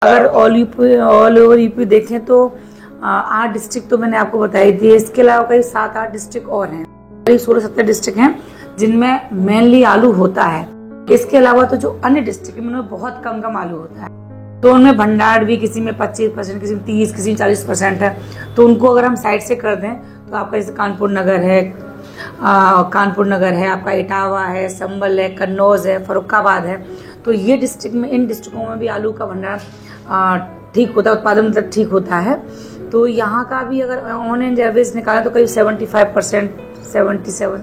अगर all over UP देखें तो 8 डिस्ट्रिक्ट तो मैंने आपको बताई थी। इसके अलावा कई 7-8 डिस्ट्रिक्ट और हैं, करीब 16-17 डिस्ट्रिक्ट हैं जिनमें मेनली आलू होता है। इसके अलावा तो जो अन्य डिस्ट्रिक्ट है उनमें बहुत कम आलू होता है, तो उनमें भंडार भी किसी में 25%, किसी में 30%, किसी में 40% है। तो उनको अगर हम साइड से कर दें तो आपका जैसे कानपुर नगर है, आपका इटावा है, संभल है, कन्नौज है, फर्रुखाबाद है। तो ये डिस्ट्रिक्ट में, इन डिस्ट्रिक्टों में भी आलू का भंडार ठीक होता है, उत्पादन मतलब ठीक होता है। तो यहाँ का भी अगर ऑन एंड एवरेज निकाला तो करीब 75%, 77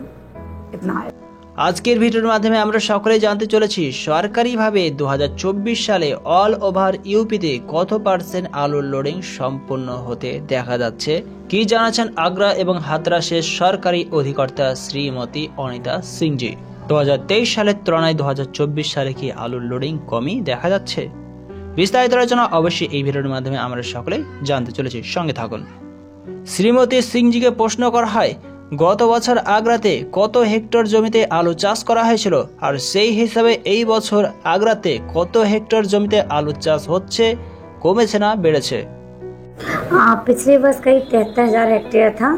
इतना है। আজকের ভিডিওর মাধ্যমে আমরা সকলেই জানতে চলেছি সরকারিভাবে 2024 সালে অল ওভার ইউপিতে কত পার্সেন্ট আলুর লোডিং সম্পূর্ণ হতে দেখা যাচ্ছে। কি জানাচ্ছেন আগ্রা এবং হাতরাসের সরকারি অধিকর্তা শ্রীমতী অনিতা সিংজি। 2023 সালের তুলনায় 2024 সালে কি আলুর লোডিং কমই দেখা যাচ্ছে? বিস্তারিত আলোচনা অবশ্যই এই ভিডিওর মাধ্যমে আমরা সকলেই জানতে চলেছি, সঙ্গে থাকুন। শ্রীমতী সিংজিকে প্রশ্ন করা হয়, গত বছর আগ্রাতে কত হেক্টর জমিতে আলু চাষ করা হয়েছিল, আর সেই হিসাবে এই বছর আগ্রাতে কত হেক্টর জমিতে আলু চাষ হচ্ছে, কমেছে না বেড়েছে? पिछले वर्ष करीब 73,000 हेक्टेयर था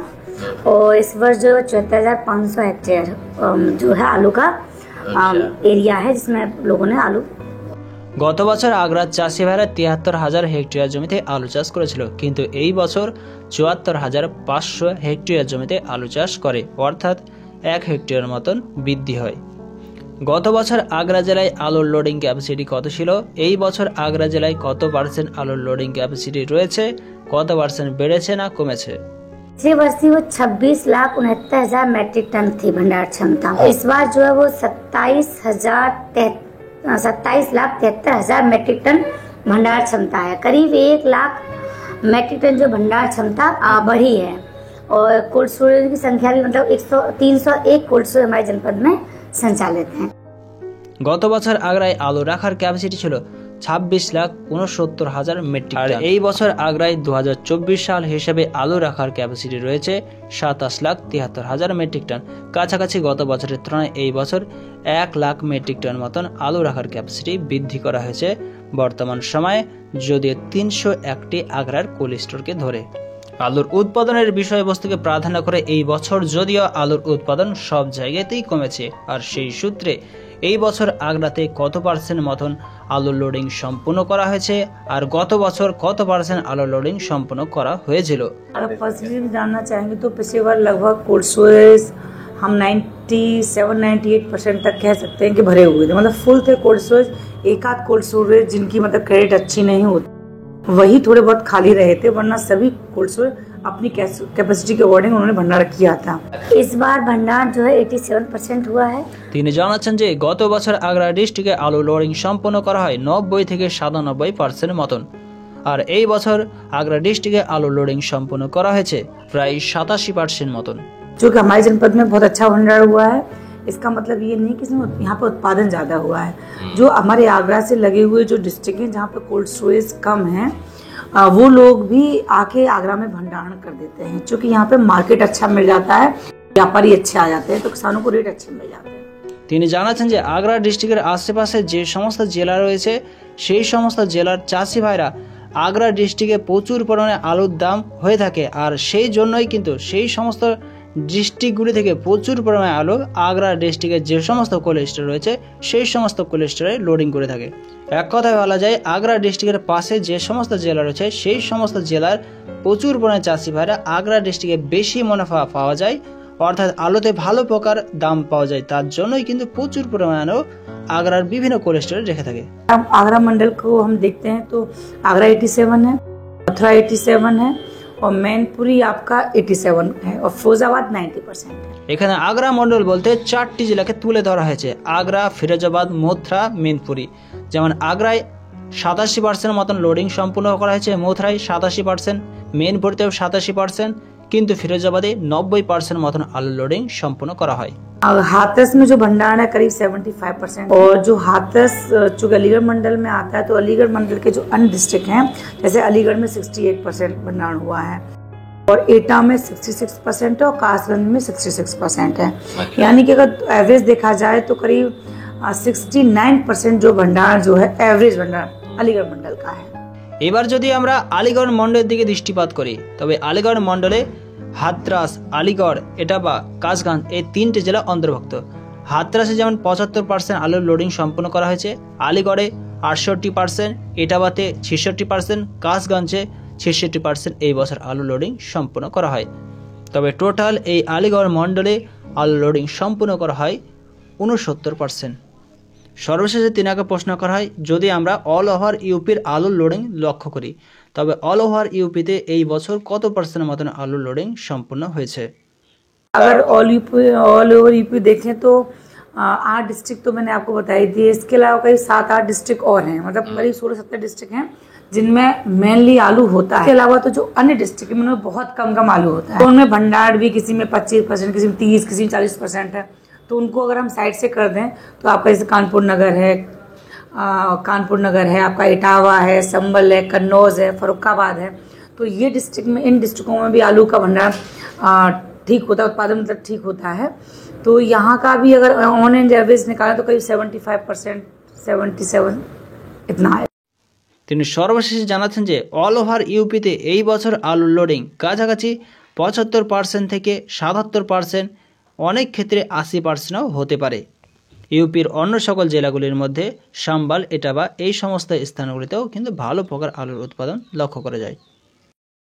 और इस वर्ष जो 74,500 हेक्टेयर जो है आलू का एरिया है जिसमें लोगों ने आलू। গত বছর আগ্রার চাষি ভাইরা 73,000 হেক্টর জমিতে আলু চাষ করেছিল, কিন্তু এই বছর 74,500 হেক্টর জমিতে আলু চাষ করে, অর্থাৎ 1 হেক্টর মতন বৃদ্ধি হয়। গত বছর আগ্রা জেলায় আলুর লোডিং ক্যাপাসিটি কত ছিল, এই বছর আগ্রা জেলায় কত পার্সেন্ট আলুর লোডিং ক্যাপাসিটি রয়েছে, কত পার্সেন্ট বেড়েছে না কমেছে? पिछले वर्ष थी वो 26,69,000 मैट्रिक टन थी भंडार क्षमता। इस बार जो है वो 27,73,000 मैट्रिक टन भंडार क्षमता है। करीब 1 लाख मैट्रिक टन जो भंडार क्षमता बढ़ी है और कोल्ड स्टोरेज की संख्या भी मतलब 301 कोल्ड स्टोरेज हमारे जनपद में संचालित हैं। গত বছর আগ্রায় আলু রাখার ক্যাপাসিটি ছিল 26,69,000 মেট্রিক টন, আর এই বছর আগ্রায় 2024 সাল হিসেবে আলু রাখার ক্যাপাসিটি রয়েছে 27,73,000 মেট্রিক টন। কাছাকাছি গত বছরের তুলনায় এই বছর 1 লাখ মেট্রিক টন মতন আলু রাখার ক্যাপাসিটি বৃদ্ধি করা হয়েছে বর্তমান সময়ে, যদিও 301টি আগ্রার কোল্ড স্টোরকে ধরে। আলুর উৎপাদনের বিষয়বস্তুকে প্রাধান্য করে এই বছর যদিও আলুর উৎপাদন সব জায়গাতেই কমেছে, আর সেই সূত্রে এই বছর আগ্রাতে কত পার্সেন্ট মতন আলুর লোডিং সম্পূর্ণ করা হয়েছে, আর গত বছর কত পার্সেন্ট আলুর লোডিং সম্পূর্ণ করা হয়েছিল। अगर परसेंटेज जानना चाहेंगे तो पिछले बार लगभग कोल्ड स्टोरेज हम 97-98% तक कह सकते हैं कि भरे हुए थे, मतलब फुल थे कोल्ड स्टोरेज। एक आध कोल्ड स्टोरेज जिनकी मतलब क्रेडिट अच्छी नहीं होती वही थोड़े बहुत खाली रहे थे, वरना सभी कोल्ड स्टोरेज अपनी कैपेसिटी के अकॉर्डिंग उन्होंने भंडार किया था। इस बार भंडार जो है 87% हुआ है। তিনি জানাচ্ছেন যে গত বছর আগ্রা ডিস্ট্রিক্টে আলু লোডিং সম্পন্ন করা হয় 90 থেকে 97% মতন, আর এই বছর আগ্রা ডিস্ট্রিক্টে আলু লোডিং সম্পন্ন করা হয়েছে প্রায় 87% মতন, जो कि हमारे जनपद में बहुत अच्छा भंडार हुआ है। इसका मतलब ये नहीं कि यहाँ पे उत्पादन ज़्यादा हुआ है। जो हमारे आगरा से लगे हुए जो डिस्ट्रिक्ट हैं जहाँ पे कोल्ड स्टोरेज कम है, वो लोग भी आके आगरा में भंडारण कर देते हैं, क्योंकि यहाँ पे मार्केट अच्छा मिल जाता है, व्यापारी अच्छे आ जाते हैं, तो किसानों को रेट अच्छे मिल जाते हैं। তিনি জানাচ্ছেন যে আগ্রা ডিস্ট্রিক্টের আশেপাশে যে সমস্ত জেলা রয়েছে সেই সমস্ত জেলার চাষি ভাইরা আগ্রা ডিস্ট্রিক্টে প্রচুর পরিমাণে আলুর দাম হয়ে থাকে, আর সেই জন্যই কিন্তু সেই সমস্ত ডিস্ট্রিক্টগুলি থেকে প্রচুর পরিমাণে আলু আগ্রা ডিস্ট্রিক্টের যে সমস্ত কোল্ড স্টোর রয়েছে সেই সমস্ত কোল্ড স্টোরে লোডিং করে থাকে। এক কথায় বলা যায় আগ্রা ডিস্ট্রিক্টের পাশে যে সমস্ত জেলা রয়েছে সেই সমস্ত জেলার প্রচুর পরিমাণে চাষি ভাইরা আগ্রা ডিস্ট্রিক্টে বেশি মুনাফা পাওয়া যায়, অর্থাৎ আলুতে ভালো প্রকার দাম পাওয়া যায়, তার জন্যই কিন্তু প্রচুর পরিমাণে আগ্রার বিভিন্ন কোল্ড স্টোরে রেখে থাকে। अब आगरा मंडल को हम देखते हैं तो आगरा 87 है, मथुरा 87 है और मैनपुरी आपका 87 है और फिरोजाबाद 90% है। এখানে আগ্রা মন্ডল বলতে 4টি জেলাকে তুলে ধরা হয়েছে, আগ্রা, ফিরোজাবাদ, মথুরা, মেনপুরি। যেমন আগ্রায় 87% মতন লোডিং সম্পূর্ণ করা হয়েছে, মথুরায় 87%, মেনপুরিতেও 87%, কিন্তু ফিরোজাবাদে 90% মতন আলু লোডিং সম্পূর্ণ করা হয়। और हाथरस में जो भंडार है करीब 75%, और जो हाथरस चूंकि अलीगढ़ मंडल में आता है तो अलीगढ़ मंडल के जो अन्य डिस्ट्रिक्ट हैं जैसे अलीगढ़ में 68% भंडार हुआ है, और एटा में 66% और कासगंज में 66% है। यानी कि अगर एवरेज देखा जाए तो करीब 69% जो भंडार जो है एवरेज भंडार अलीगढ़ मंडल का है। এবার যদি আমরা আলিগড় মন্ডলের দিকে দৃষ্টিপাত করি, তবে আলিগড় মন্ডলে হাতরাস, আলিগড়, এটাবা, কাসগঞ্জ এই 3টে জেলা অন্তর্ভুক্ত। হাতরাসে যেমন 75% আলুর লোডিং সম্পন্ন করা হয়েছে, আলিগড়ে 68%, এটাবাতে 66%, কাসগঞ্জে 66% এই বছর আলু লোডিং সম্পন্ন করা হয়। তবে টোটাল এই আলিগড় মন্ডলে আলু লোডিং সম্পূর্ণ করা হয় 69%। সর্বশেষে তিনাকে প্রশ্ন করা হয়, যদি আমরা অল ওভার ইউপির আলুর লোডিং লক্ষ্য করি, তবে অল ওভার ইউপিতে এই বছর কত পার্সেন্টের মতন আলুর লোডিং সম্পূর্ণ হয়েছে। अगर ऑल ओवर यूपी देखें तो 8 डिस्ट्रिक्ट तो मैंने आपको बताई दी। इसके अलावा कई 7-8 डिस्ट्रिक्ट और हैं, मतलब करीब 16-17 डिस्ट्रिक्ट हैं जिनमें मेनली आलू होता है। इसके अलावा तो जो अन्य डिस्ट्रिक्ट में उनमें बहुत कम आलू होता है। तो उनमें भंडार भी किसी में 25%, किसी में 30%, किसी में 40% है। तो उनको अगर हम साइड से कर दें तो आपका जैसे कानपुर नगर है, आपका इटावा है, संभल है, कन्नौज है, फर्रुखाबाद है। तो ये डिस्ट्रिक्ट में, इन डिस्ट्रिक्टों में भी आलू का भंडार ठीक होता है, उत्पादन मतलब ठीक होता है। तो यहाँ का भी अगर ऑन एंड एवरेज निकालें तो करीब 75%, 77 इतना है। তিনি সর্বশেষে জানাচ্ছেন যে অল ওভার ইউপিতে এই বছর আলুর লোডিং কাছাকাছি 75% থেকে 77%, অনেক ক্ষেত্রে 80%ও হতে পারে। ইউপির অন্য সকল জেলাগুলির মধ্যে সাম্বাল, এটাবা এই সমস্ত স্থানগুলিতেও কিন্তু ভালো প্রকার আলুর উৎপাদন লক্ষ্য করা যায়।